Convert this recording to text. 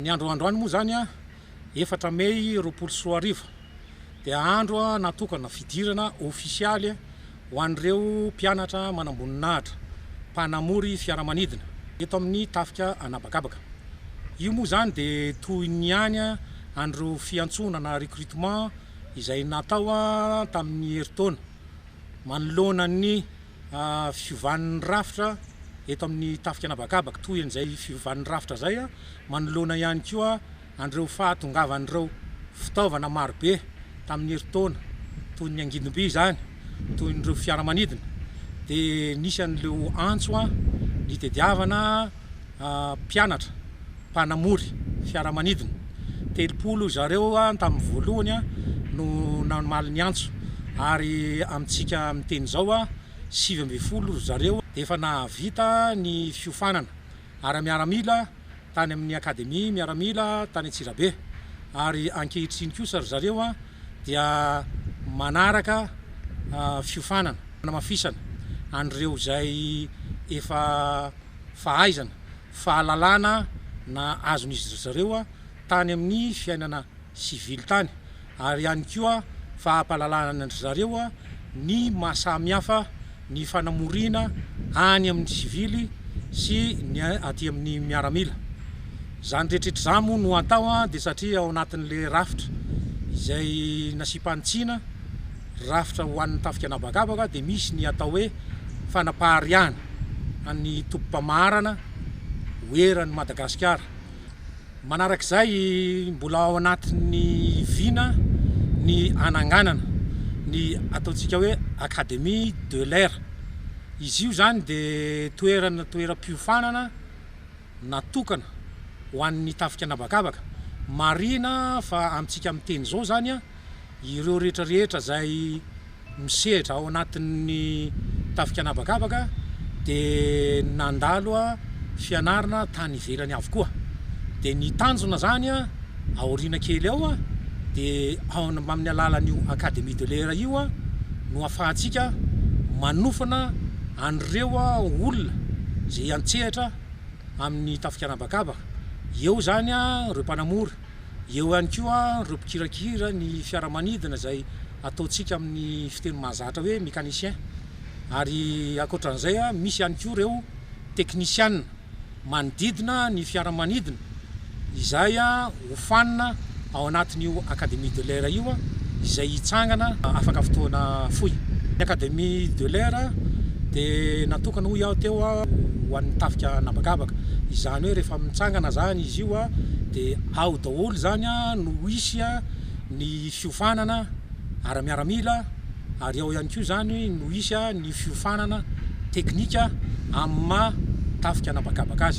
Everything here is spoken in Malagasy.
Ny androany moa zany a 4 May 2024 dia andro natokana fidirana ofisialy ho an'ireo mpianatra manamboninahitra mpanamory fiaramanidina eto amin'ny tafika anabakabaka. Io moa zany dia toy ny any andro fiantsonana recrutement izay natao tamin'ny herintaona manoloana ny fiovan'ny rafitra eto amin'ny tafika anabakabaka toy an'izay fiovan'ny rafitra zay manoloana ihany koa andreo fahatongavan'ireo fitaovana maro be tamin'ny herintaona toy ny angidimby zany toy nireo fiaramanidina dia nisy an'ileo antso ny tediavana mpianatra mpanamory fiaramanidina 30 zareo tamin'ny voalohany no namaly ny antso ary amintsika miteny zao 7 zareo dia efa nahavita ny fiofanana ary miaramila tany amin'ny akademia miaramila tany Antsirabe ary ankehitriny kosa zareo dia manaraka fiofanana namafisana an'ireo zay efa fahaizana fahalalana na azon'izy zareo tany amin'ny fiainana sivily tany ary ihany koa fahampalalana zareo ny mahasamihafa ny fanamorina any amin'ny sivily sy ny aty amin'ny miaramila. Zany rehetrarehetra zany moa no atao dia satria ao anatin'le rafitra izay nasipantsiana rafitra ho an'ny tafika anabakabaka dia misy ny atao hoe fanapahariana any tompom-pamarana hoeran'ny Madagasikara. Manarak'izay mbola ao anatin'ny vina ny ananganana ny ataontsika hoe Académie de l'air. Izy io zany dia toeram-piofanana natokana ho an'ny tafika anabakabaka. Marina fa amintsika miteny zao zany ireo rehetrarehetra zay misehatra ao anatin'ny tafika anabakabaka dia nandalo fianarana tany ivelany avokoa. Dia ny tanjona zany aoriana kely ao dia ao amin'ny alalan'io Académie de l'air io no ahafahantsika manofana an'ireo olona zay antsehatra amin'ny tafika anabakabaka. Eo zany ireo mpanamory, eo ihany koa ireo mpikirakira ny fiaramanidina zay ataontsika amin'ny fiteny mahazatra hoe mécanicien. Ary ankoatran'izay misy ihany koa ireo technicienne manodidina ny fiaramanidina izay hofanina ao anatin'io Académie de l'air io izay hitsangana afaka fotoana fohy. Ny Académie de l'air dia natokana ho iaho teo ho an'ny tafika anabakabaka. Izany hoe rehefa mitsangana zany izy io dia ao daholo zany no hisy ny fiofanana ara-miaramila ary ao ihany koa zany no hisy ny fiofanana teknika amin'ny tafika anabakabaka azy.